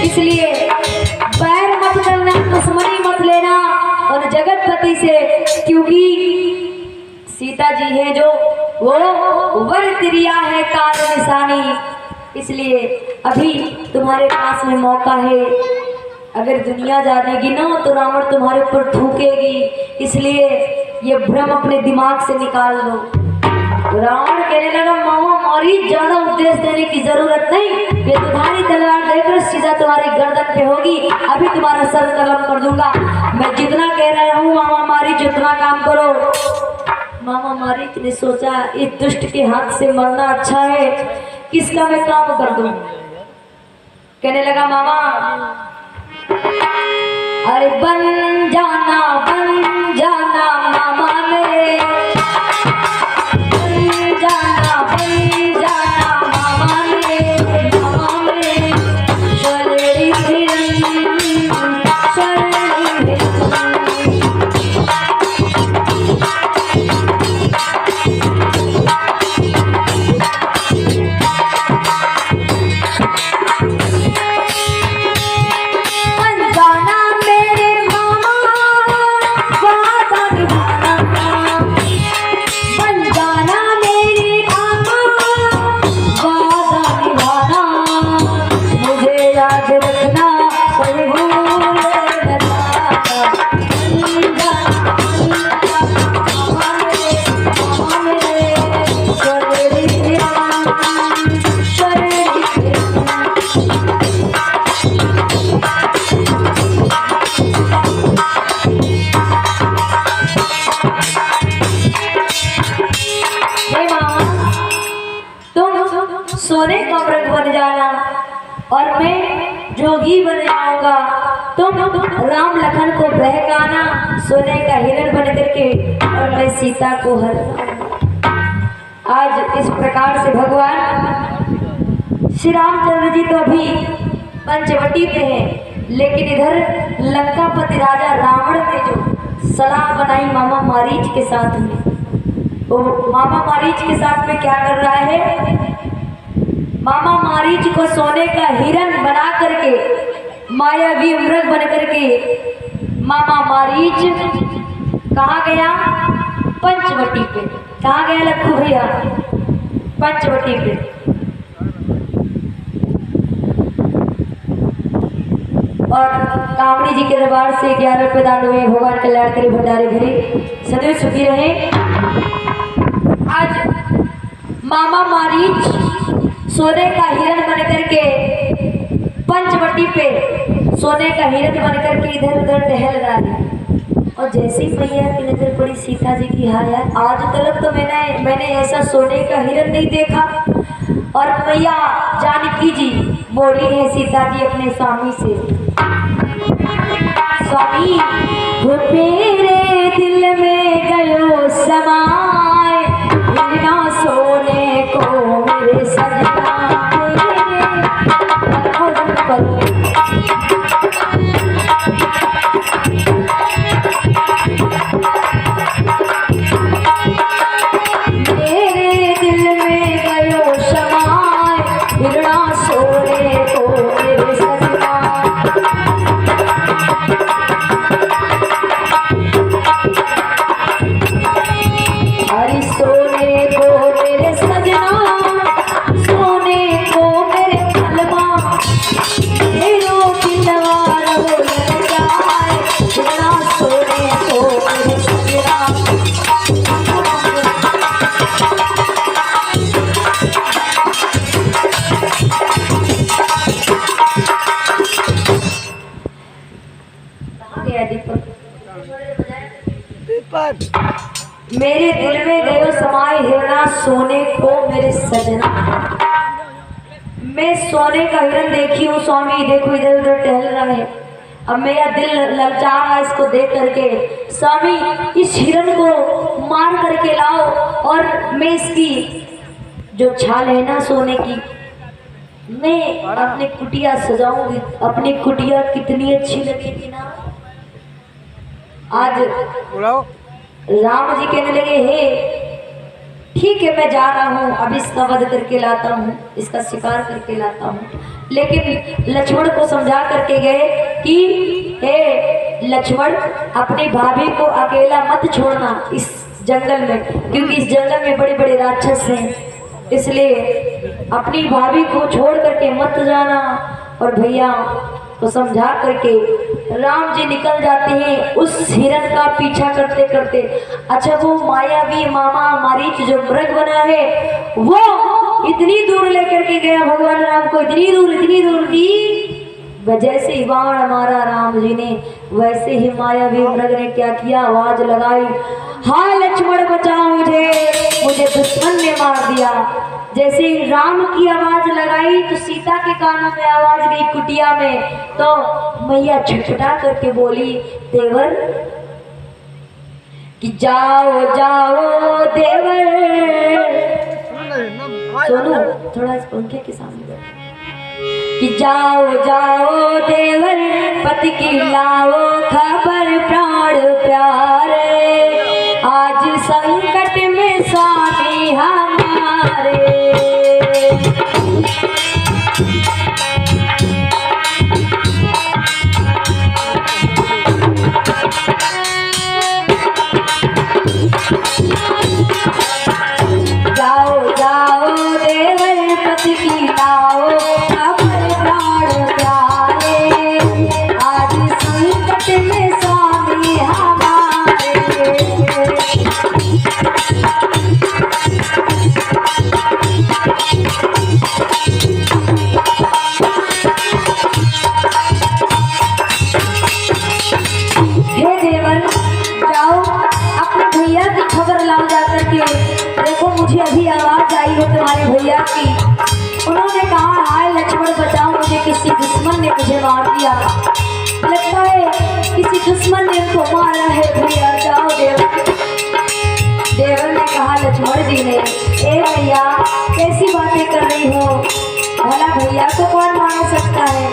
इसलिए बैर मत करना, दुश्मनी मत लेना और जगतपति से, क्योंकि सीता जी है जो वो वर तिरिया है काल निशानी। इसलिए अभी तुम्हारे पास में मौका है, अगर दुनिया जानेगी ना तो रावण तुम्हारे ऊपर थूकेगी, इसलिए ये भ्रम अपने दिमाग से निकाल दो। रावण कहने लगा मामा मारी, ज्यादा उपदेश देने की जरूरत नहीं, ये तुम्हारी तलवार देकर सीधा तुम्हारी गर्दन पे होगी, अभी तुम्हारा सर कलम कर दूंगा। मैं जितना कह रहा हूँ मामा मारी जितना काम करो। मामा मारीच ने सोचा इस दुष्ट के हाथ से मरना अच्छा है, किसका मैं काम कर दूं। कहने लगा मामा अरे बन जाना मामा मेरे, बन जाना मामा मेरे, मामा मेरे शरीर सोने का मृग बन जाना और मैं जोगी बन जाऊंगा। तुम राम लखन को बहकाना सोने का हिरण बन करके और मैं सीता को हर। आज इस प्रकार से भगवान श्री रामचंद्र जी तो अभी पंचवटी पे हैं, लेकिन इधर लंकापति राजा रावण ने जो सलाह बनाई मामा मारीच के साथ में, वो मामा मारीच के साथ में क्या कर रहा है, मामा मारीच को सोने का हिरण बना करके मायावी मृग बन करके मामा मारीच कहाँ गया, पंचवटी पे। कहाँ गया लक्खू भैया, पंचवटी पे। और कामड़ी जी के दरबार से 11 रुपये दान हुए, भगवान कल्याण करे भंडारे भरे सदैव सुखी रहे। आज मामा मारीच सोने का हिरण बन करके पंचवटी पे सोने का हिरण बन करके इधर उधर टहल रहा है। और जैसे ही मैया की नजर पड़ी सीता जी की, हाँ यार आज तक तो मैंने ऐसा सोने का हिरण नहीं देखा। और मैया जानकी जी बोली है सीता जी अपने स्वामी से, स्वामी वो मेरे दिल में गयो समाए, बिना सोने को मेरे सजना मेरे दिल में गयो समाए, बिना सोने को मेरे सजना। हरि सोने को मेरे सजना, सोने को मेरे कलमा, मेरो दिलवार हो जाए, बिना सोने को मेरे सजना। मेरे दिल में गयो समाए हिरणा, सोने को मेरे सजना। मैं सोने का हिरण देखी हूँ स्वामी, देखो इधर उधर टहल रहा है, अब मेरा दिल ललचा रहा है इसको देख करके। स्वामी इस हिरण को मार करके लाओ और मैं इसकी जो छाल है ना सोने की, मैं अपनी कुटिया सजाऊंगी। अपनी कुटिया कितनी अच्छी लगेगी ना। आज राम जी कहने लगे, हे ठीक है मैं जा रहा हूँ, अब इसका वध करके लाता हूँ, इसका शिकार करके लाता हूँ। लेकिन लक्ष्मण को समझा करके गए कि हे लक्ष्मण, अपनी भाभी को अकेला मत छोड़ना इस जंगल में, क्योंकि इस जंगल में बड़े बड़े राक्षस हैं, इसलिए अपनी भाभी को छोड़ करके मत जाना। और भैया को समझा करके राम जी निकल जाते हैं उस हिरण का पीछा करते करते। अच्छा, वो मायावी मामा मारीच जो मृग बना है, वो इतनी दूर लेकर के गया भगवान राम को, इतनी दूर की जैसे ही बाण मारा राम जी ने, वैसे ही मायावी मृग ने क्या किया, आवाज लगाई, हाय लक्ष्मण बचाओ मुझे दुश्मन ने मार दिया। जैसे ही राम की आवाज लगाई तो सीता के कानों में आवाज गई कुटिया में, तो मैया छटपटा करके बोली, देवर कि जाओ जाओ देवर, सोनू थोड़ा इस पंखे के सामने बैठो, कि जाओ जाओ देवर पति की लाओ खबर प्राण प्यारे, आज संकट में स्वामी हमारे। जाओ जाओ देवर पति की लाओ खबर प्राण प्यारे, आज संकट में स्वामी हमारे। हे देवर, जाओ अपने भैया की खबर लाओ जाकर के, देखो मुझे अभी आवाज आई है तुम्हारे भैया की, उन्होंने कहा हाय लक्ष्मण बचाओ मुझे, किसी दुश्मन ने मुझे मार दिया, लगता है किसी दुश्मन ने उनको मारा है भैया, जाओ देवर। देवर ने कहा लक्ष्मण जी ने, ए भैया कैसी बातें कर रही हो, भला भैया को कौन मार सकता है,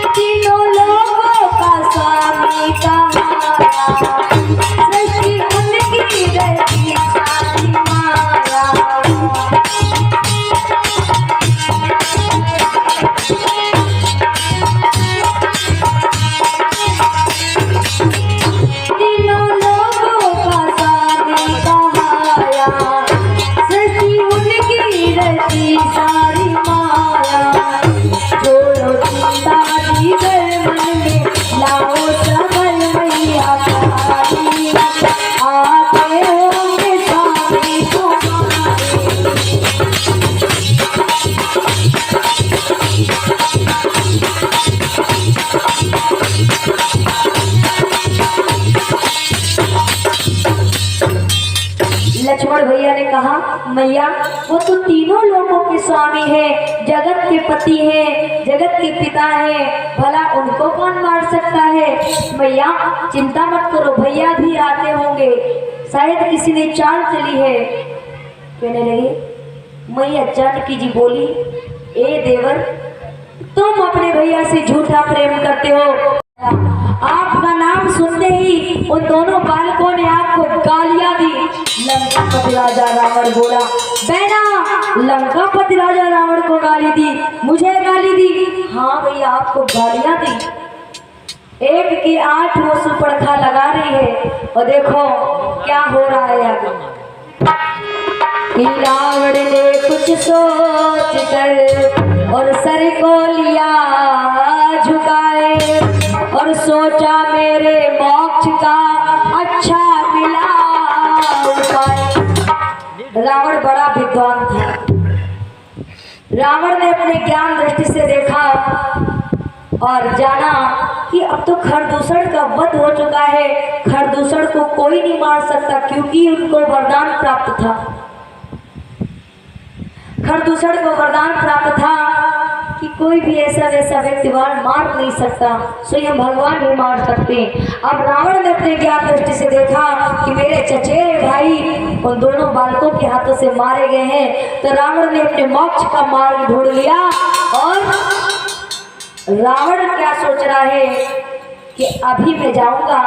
तीनों लोगों का स्वामी कहाया, सृष्टि उनकी रहती सारी माया। तीनों लोगों का स्वामी कहाया, सृष्टि उनकी रहती सारी माया। छोड़ो चिंता दीगर मन में, लाओ सबल मैया प्यारी, आते होंगे स्वामी तुम्हारे। लक्ष्मण भैया ने कहा मैया वो तो तीनों लोगों के स्वामी है, जगत के पति है, जगत के पिता है, भला उनको कौन मार सकता है। मैया चिंता मत करो, भैया भी आते होंगे, शायद किसी ने चाल चली है। कहने लगी मैया जानकी जी बोली, ए देवर तुम अपने भैया से झूठा प्रेम करते हो, आपका नाम सुनते ही उन दोनों बालकों ने आपको गालियां दी। लंकापति राजा रावण बोला, बहना लंकापति राजा रावण को गाली दी, मुझे गाली दी। हाँ भैया आपको गालियां दी, एक की 8 वो सुपड़खा लगा रही है, और देखो क्या हो रहा है आगे। रावण ने कुछ सोच कर और सर को लिया झुकाए, और सोचा मेरे मोक्ष का अच्छा मिला उपाय। रावण बड़ा विद्वान था, रावण ने अपने ज्ञान दृष्टि से देखा और जाना कि अब तो खरदूषण का वध हो चुका है, खरदूषण को कोई नहीं मार सकता, क्योंकि उनको वरदान प्राप्त था। खरदूषण को वरदान प्राप्त था कि कोई भी ऐसा वैसा व्यक्ति मार नहीं सकता, स्वयं भगवान ही मार सकते। अब रावण ने अपने ज्ञान दृष्टि से देखा कि मेरे चचेरे भाई उन दोनों बालकों के हाथों से मारे गए हैं, तो रावण ने अपने मोक्ष का मार्ग ढूंढ लिया। और रावण क्या सोच रहा है कि अभी मैं जाऊंगा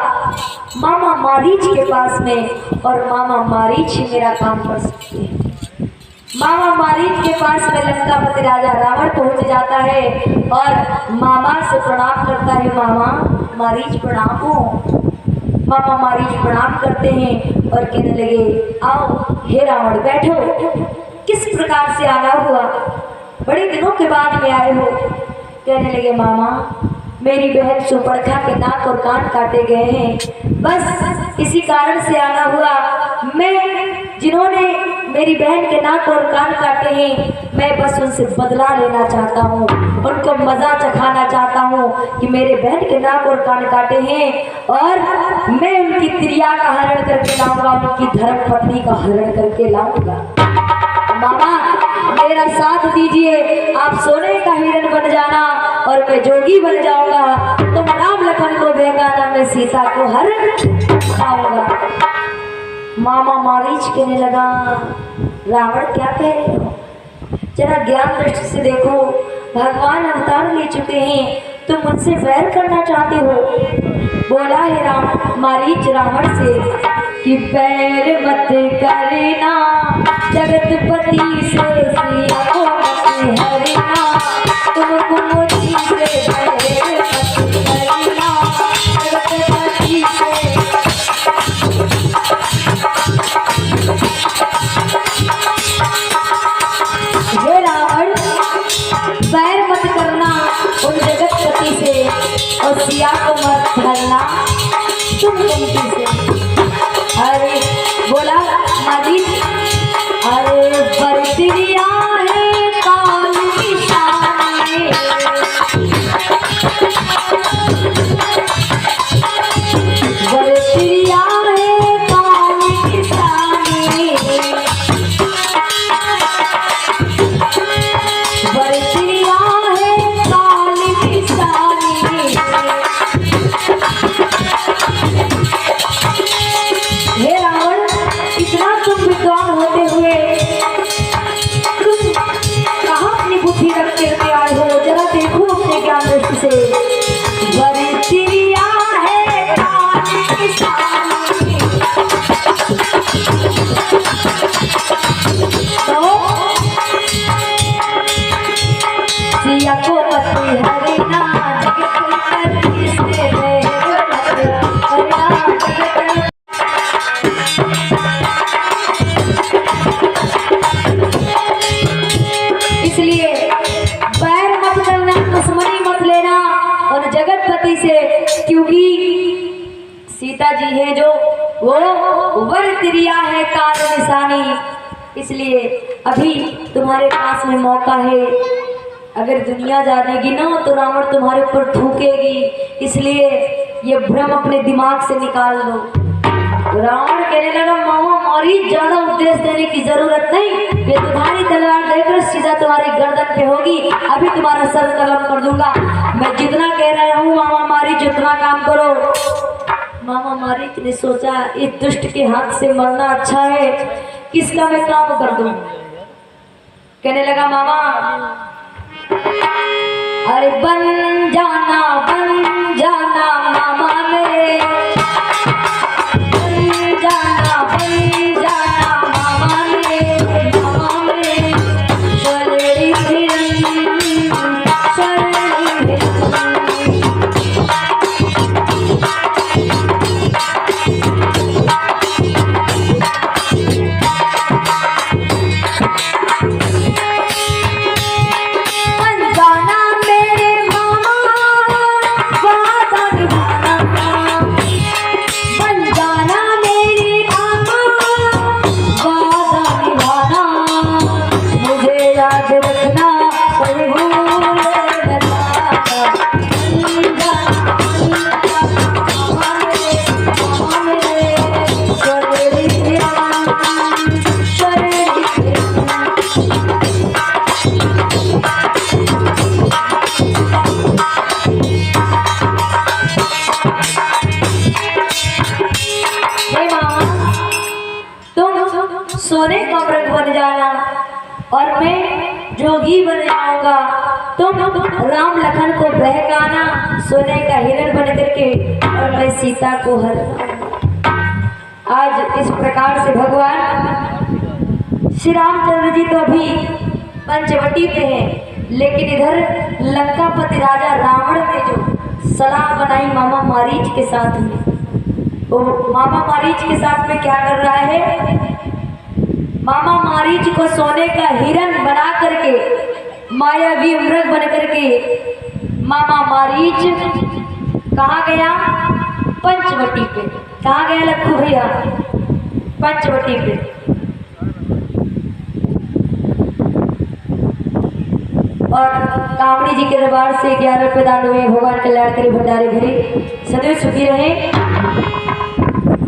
मामा मारीच के पास में और मामा मारीच ही मेरा काम कर सकते हैं। मामा मारीच के पास में लंकापति राजा रावण पहुंच जाता है और मामा से प्रणाम करता है। मामा मारीच प्रणाम हो। मामा मारीच प्रणाम करते हैं और कहने लगे, आओ हे रावण बैठो, किस प्रकार से आना हुआ, बड़े दिनों के बाद में आए हो। कहने लगे, मामा मेरी बहन सुपर्णखा के नाक और कान काटे गए हैं, बस इसी कारण से आना हुआ। मैं जिन्होंने मेरी बहन के नाक और कान काटे हैं, मैं बस उनसे बदला लेना चाहता हूँ, उनको मजा चखाना चाहता हूँ कि मेरे बहन के नाक और कान काटे हैं और मैं उनकी त्रिया का हरण करके लाऊंगा, उनकी धर्म पत्नी का हरण करके लाऊंगा। मामा मेरा साथ दीजिए, आप सोने का हिरण बन जाना और मैं जोगी बन जाऊंगा, तुम राम लखन को बेगाना, मैं सीता को हरण लाऊंगा। मामा मारीच कहने लगा, रावण क्या कह रहे हो, जरा ज्ञान दृष्टि से देखो, भगवान अवतार ले चुके हैं, तुम मुझसे वैर करना चाहते हो। बोला है राम मारीच रावण से कि बैर मत करना जगतपति से, सिया को मत हरना, तुमको मुझी से बैर मत करना जगतपति से। हे रावण बैर मत करना उन जगतपति से और सिया को मत धरना तुम कुंती से। अरे बोला मारी, अरे बरतिया है काल की शान, बरतिया है काल की शान, बरतिया है काल की शान। हे रावण इतना तुम विद्वान होते हुए तुम कहाँ अपनी बुद्धि रख करके आए हो, जरा देखो अपने ज्ञान दृष्टि से। बरतिया है काल की शान, तो सिया को मत हरना जगतपति से बैर मत करना। इसलिए बैर मत करना, दुश्मनी मत लेना और जगतपति से, क्योंकि सीता जी है जो वो वर तिरिया है काल निशानी। इसलिए अभी तुम्हारे पास में मौका है, अगर दुनिया जानेगी ना तो रावण तुम्हारे ऊपर थूकेगी, इसलिए ये भ्रम अपने दिमाग से निकाल दो। रावण कहने लगा, मामा मारीच ज्यादा उपदेश देने की जरूरत नहीं, ये तुम्हारी तलवार देकर सीधा तुम्हारी गर्दन पे होगी, अभी तुम्हारा सर कलम कर दूंगा। मैं जितना कह रहा हूँ मामा मारीच उतना काम करो। मामा मारीच ने सोचा इस दुष्ट के हाथ से मरना अच्छा है, किसका मैं काम कर दूं। कहने लगा, मामा अरे बन जाना मामा मेरे, बन जाना मामा मेरे, मामा मेरे शरीर सोने का मृग बन जाना और मैं जोगी बन जाऊंगा, तुम राम लखन को बहकाना सोने का हिरण बन करके और मैं सीता को हर। आज इस प्रकार से भगवान श्री रामचंद्र जी तो अभी पंचवटी पे हैं, लेकिन इधर लंकापति राजा रावण ने जो सलाह बनाई मामा मारीच के साथ में, वो मामा मारीच के साथ में क्या कर रहा है, मामा मारीच को सोने का हिरण बना करके मायावी मृग बन करके मामा मारीच कहाँ गया, पंचवटी पे। कहाँ गया लक्खू भैया, पंचवटी पे। और कामड़ी जी के दरबार से 11 रुपये दान हुए, भगवान कल्याण करी भंडारे भरे, सदैव सुखी रहे।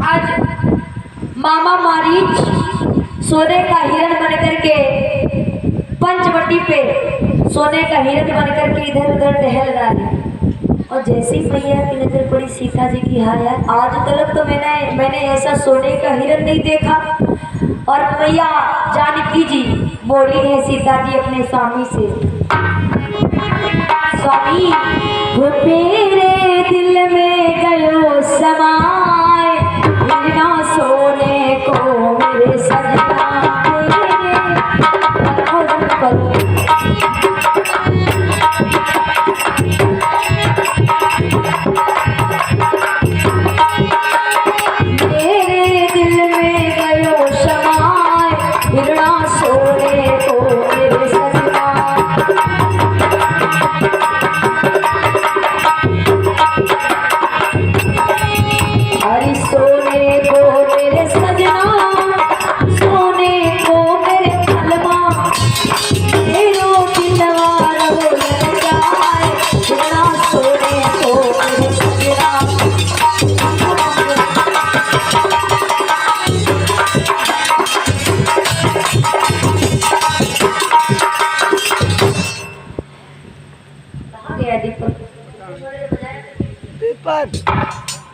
आज मामा मारीच सोने का हिरण बन करके पंचवटी पे सोने का हिरण बन करके इधर उधर टहल रहा है। और जैसे ही मैया की नजर पड़ी सीता जी की, हाँ यार आज तक तो मैंने ऐसा सोने का हिरण नहीं देखा। और मैया जानकी जी बोली है सीता जी अपने स्वामी से, स्वामी वो मेरे दिल में गयो समाए, बिना सोने को मेरे सजना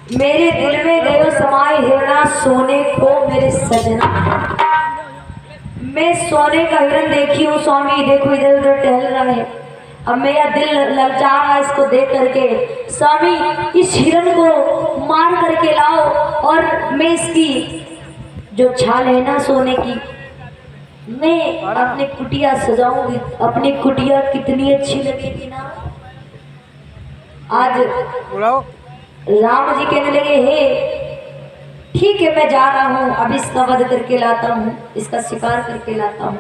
मेरे दिल में गयो समाए हिरणा सोने को मेरे सजना। मैं सोने का हिरण देखी हूँ स्वामी, देखो इधर उधर टहल रहा है। अब मेरा दिल ललचा रहा है इसको देख करके, स्वामी इस हिरण को मार करके लाओ और मैं इसकी जो छाल है ना सोने की, मैं अपनी कुटिया सजाऊंगी। अपनी कुटिया कितनी अच्छी लगेगी ना। आज राम जी कहने लगे, हे ठीक है मैं जा रहा हूँ, अब इसका वध करके लाता हूँ, इसका शिकार करके लाता हूँ।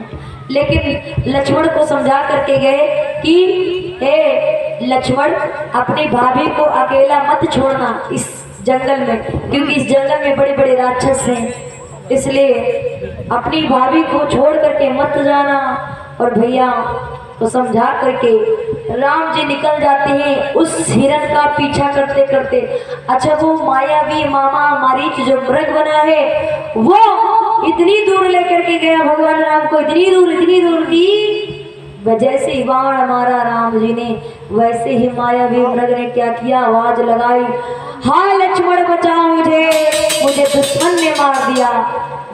लेकिन लक्ष्मण को समझा करके गए कि हे लक्ष्मण अपनी भाभी को अकेला मत छोड़ना इस जंगल में, क्योंकि इस जंगल में बड़े बड़े राक्षस हैं, इसलिए अपनी भाभी को छोड़ करके मत जाना। और भैया तो समझा करके राम जी निकल जाते हैं उस हिरण का पीछा करते करते। अच्छा वो मायावी मामा मारीच जो मृग बना है वो इतनी दूर लेकर के गया भगवान राम को, इतनी दूर की जैसे ही बाण मारा राम जी ने, वैसे ही मायावी मृग ने क्या किया, आवाज लगाई, हाय लक्ष्मण बचाओ मुझे दुश्मन ने मार दिया।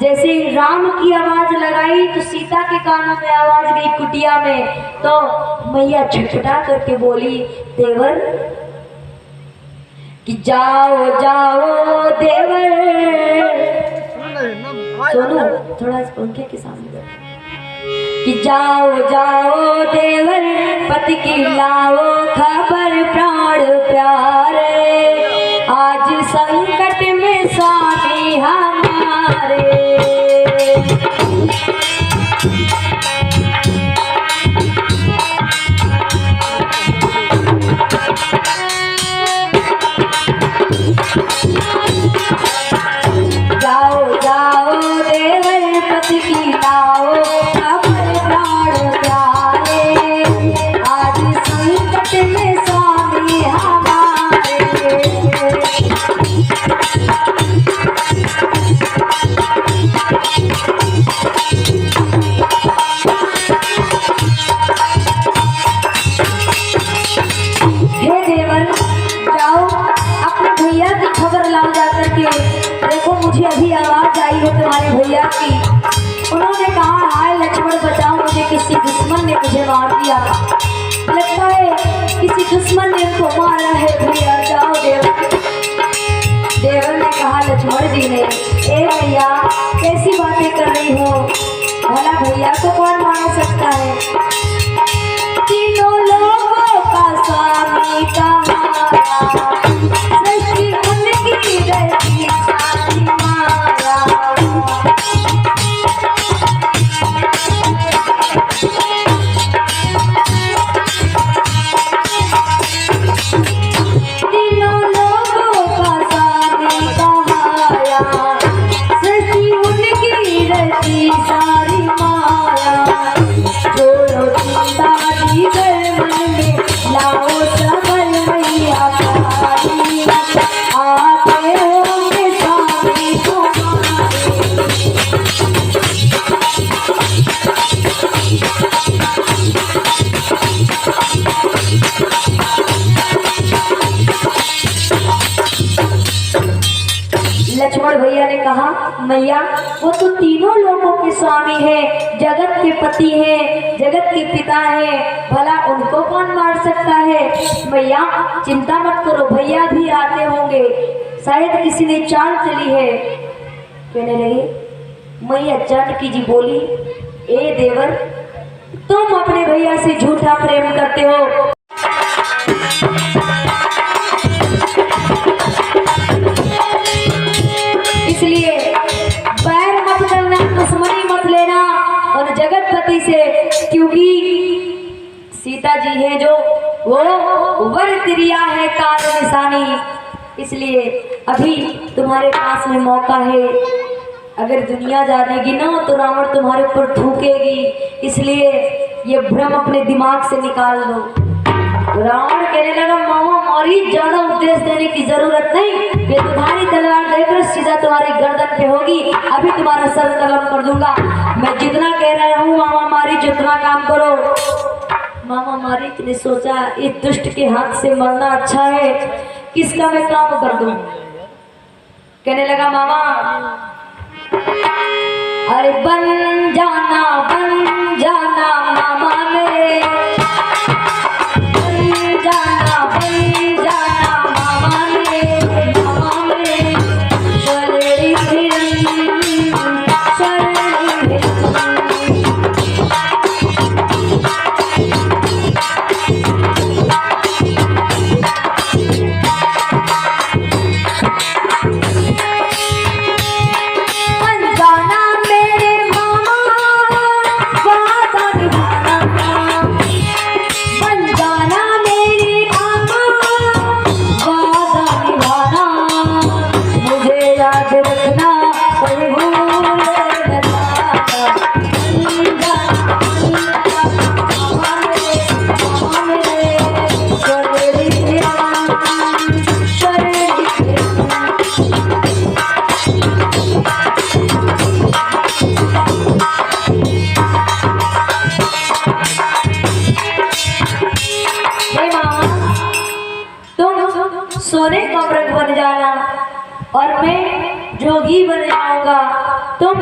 जैसे ही राम की आवाज लगाई तो सीता के कानों में आवाज गई कुटिया में, तो मैया छटपटा करके बोली, देवर कि जाओ जाओ देवर, सुनो थोड़ा इस पंखे के सामने कि जाओ जाओ देवर पति की लाओ खबर प्राण प्यारे, आज संकट में स्वामी हमारे। जाओ जाओ देवर पति की लाओ खबर प्राण प्यारे, आज संकट में स्वामी हमारे। हे देवर जाओ अपने भैया की खबर लाओ जाकर के, देखो मुझे अभी आवाज आई है तुम्हारे भैया की, उन्होंने कहा हाय लक्ष्मण बचाओ मुझे, किसी दुश्मन ने मुझे मार दिया। लगता है किसी दुश्मन ने उनको मारा है भैया, जाओ देवर। देवर ने कहा लक्ष्मण जी ने, ए भैया कैसी बातें कर रही हो, भला भैया को कौन मार सकता है। तीनों लोगों का स्वामी कहाया, सृष्टि उनकी रहती सारी माया। तीनों लोगों का स्वामी कहाया, सृष्टि उनकी रहती सारी माया। छोड़ो चिंता दीगर मन में, लाओ सबल मैया कारी, आते होंगे स्वामी तुम्हारे। लक्ष्मण भैया ने कहा, मैया वो तो तीनों लोगों के स्वामी है, जगत के पति है, जगत के पिता है, भला उनको कौन मार सकता है। मैया चिंता मत करो, भैया भी आते होंगे, शायद किसी ने चाल चली है। कहने लगे, मैया जानकी जी बोली, ए देवर तुम अपने भैया से झूठा प्रेम करते हो। इसलिए बैर मत करना, दुश्मनी मत लेना और जगतपति से, क्योंकि सीता जी है जो वो वर तिरिया है काल निशानी। इसलिए अभी तुम्हारे पास में मौका है, अगर दुनिया जानेगी ना तो रावण तुम्हारे ऊपर थूकेगी, इसलिए ये भ्रम अपने दिमाग से निकाल दो। रावण कहने लगा, मामा मारी ज्यादा उपदेश देने की जरूरत नहीं, ये तुम्हारी तलवार देकर सीधा तुम्हारी गर्दन पे होगी, अभी तुम्हारा सर कलम कर दूंगा। मैं जितना कह रहा हूँ मामा मारी जितना काम करो। मामा मारी ने सोचा इस दुष्ट के हाथ से मरना अच्छा है, किसका मैं काम कर दूं। कहने लगा, मामा अरे बन जाना मामा मेरे, बन जाना मामा मेरे, मामा मेरे, शरीर हिरन, शरीर हिरन। सोने का व्रत बन जाना और मैं जोगी बन जाऊंगा। तुम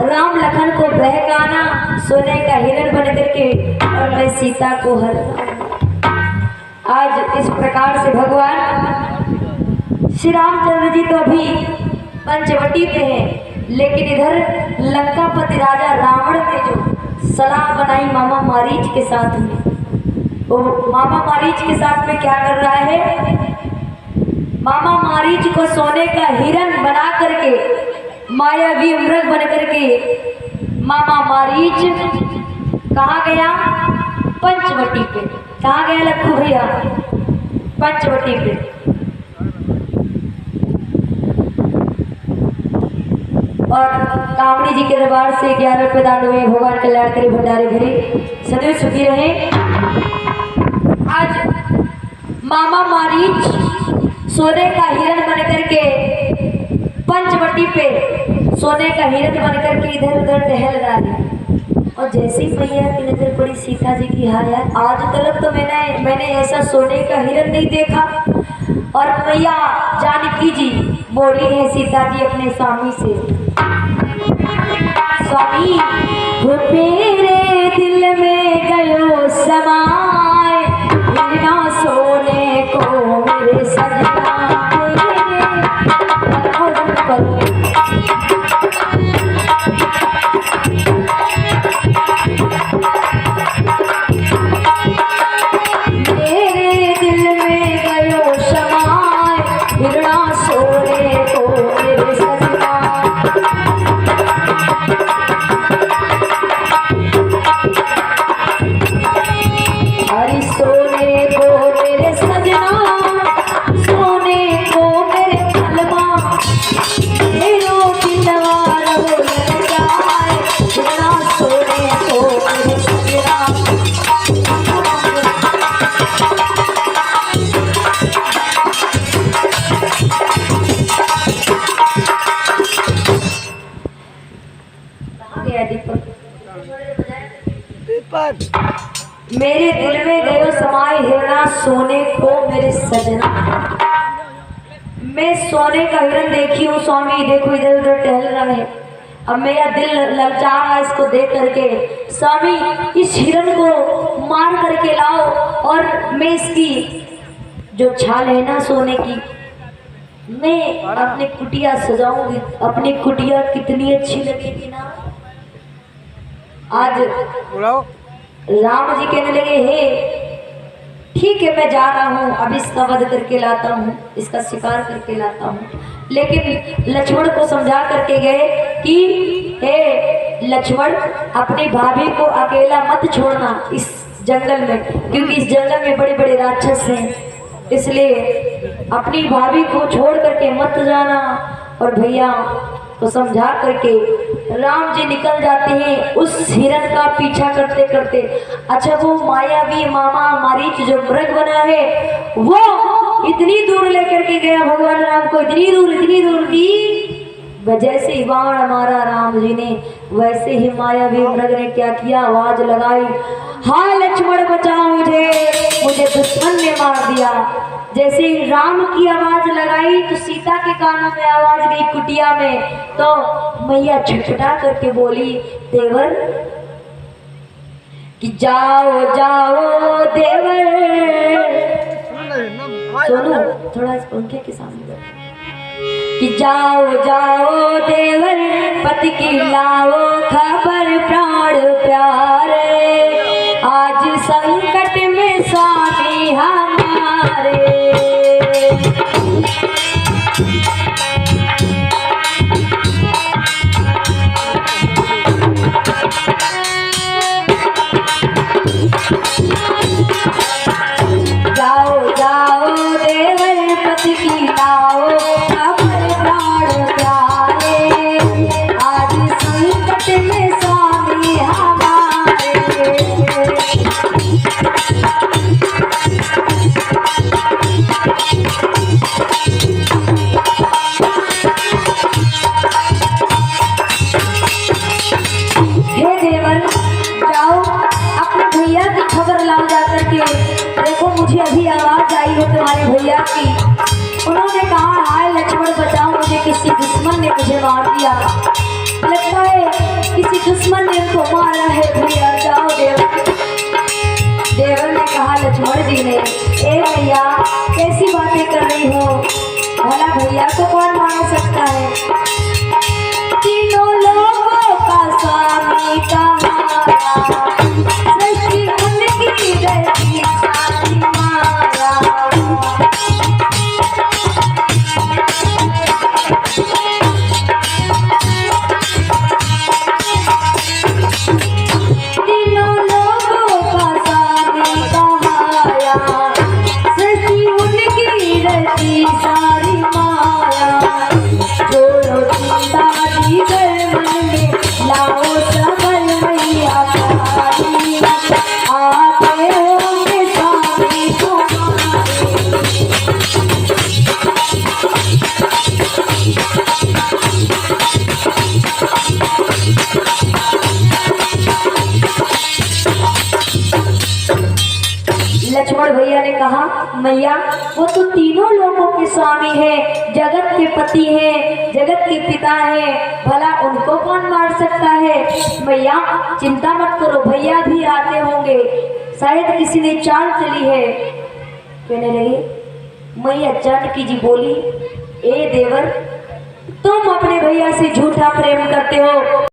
राम लखन को बहकाना सोने का हिरण बन करके, और मैं सीता को हर। आज इस प्रकार से भगवान श्री रामचंद्र जी तो अभी पंचवटी पे हैं, लेकिन इधर लंकापति राजा रावण ने जो सलाह बनाई मामा मारीच के साथ में, वो मामा मारीच के साथ में क्या कर रहा है, मामा मारीच को सोने का हिरण बना करके, मायावी मृग बन करके मामा मारीच कहाँ गया, पंचवटी पे। कहाँ गया लक्खू भैया, पंचवटी पे। और कामड़ी जी के दरबार से 11 रुपये दान हुए, भगवान कल्याण करे भंडारे भरे, सदैव सुखी रहे। आज मामा मारीच सोने का हिरण बन करके पंचवटी पे सोने का हिरण बन करके इधर उधर टहल रहा है। और जैसे ही मैया की नजर पड़ी सीता जी की, हाँ यार आज तक तो मैंने ऐसा सोने का हिरण नहीं देखा। और मैया जानकी जी बोली है सीता जी अपने स्वामी से, स्वामी वो मेरे दिल में गयो समाए, मेरे दिल में गयो समाए हिरना सोने को मेरे सजना। मैं सोने का हिरन देखी हूँ स्वामी, देखो इधर उधर टहल रहा है। अब मेरा दिल ललचा रहा है इसको देख करके। स्वामी इस हिरन को मार करके लाओ और मैं इसकी जो छाल है ना सोने की, मैं अपनी कुटिया सजाऊंगी। अपनी कुटिया कितनी अच्छी लगेगी ना। आज राम जी कहने लगे, हे ठीक है मैं जा रहा हूँ, अब इसका वध करके लाता हूँ, इसका शिकार करके लाता हूँ। लेकिन लक्ष्मण को समझा करके गए कि हे लक्ष्मण, अपनी भाभी को अकेला मत छोड़ना इस जंगल में, क्योंकि इस जंगल में बड़े बड़े राक्षस हैं, इसलिए अपनी भाभी को छोड़ करके मत जाना। और भैया तो समझा करके राम जी निकल जाते हैं उस हिरन का पीछा करते करते। अच्छा वो मायावी मामा मारीच जो मृग बना है वो इतनी दूर लेकर के गया भगवान राम को, इतनी दूर की जैसे ही बाण मारा राम जी ने, वैसे ही मायावी मृग ने क्या किया, आवाज लगाई, हाय लक्ष्मण बचाओ मुझे दुश्मन ने मार दिया। जैसे ही राम की आवाज लगाई तो सीता के कानों में आवाज गई कुटिया में, तो मैया छटपटा करके बोली, देवर कि जाओ जाओ देवर, सुनो थोड़ा इस पंखे के सामने कि जाओ जाओ देवर, पति की लाओ खबर प्राण प्यारे, आज संकट में स्वामी हमारे। जाओ जाओ देवर, पति की लाओ खबर प्राण प्यारे, आज संकट में स्वामी हमारे। हे देवर, जाओ अपने भैया की खबर लाओ जाकर के। देखो मुझे अभी आवाज आई है तुम्हारे भैया की, उन्होंने कहा हाय लक्ष्मण बचाओ मुझे, किसी दुश्मन ने मुझे मार दिया, लगता है किसी दुश्मन ने उनको मारा है भैया, जाओ देवर। देवर ने कहा लक्ष्मण जी ने, ए भैया कैसी बातें कर रही हो, भला भैया को कौन मार सकता है, तीनों लोगों का स्वामी कहाया, सृष्टि उनकी धरती सारी माया। तीनों लोगों का स्वामी कहाया, सृष्टि उनकी धरती सारी माया। छोड़ो चिंता दीगर मन में, लाओ सबल मैया प्यारी, आते होंगे स्वामी तुम्हारे। लक्ष्मण भैया ने कहा मैया वो तो तीनों लोगों के स्वामी है, जगत के पति है, जगत के पिता है, भला उनको कौन मार सकता है। मैया चिंता मत करो, भैया भी आते होंगे, शायद किसी ने चाल चली है। कहने लगे मैया जानकी जी बोली, ए देवर तुम अपने भैया से झूठा प्रेम करते हो,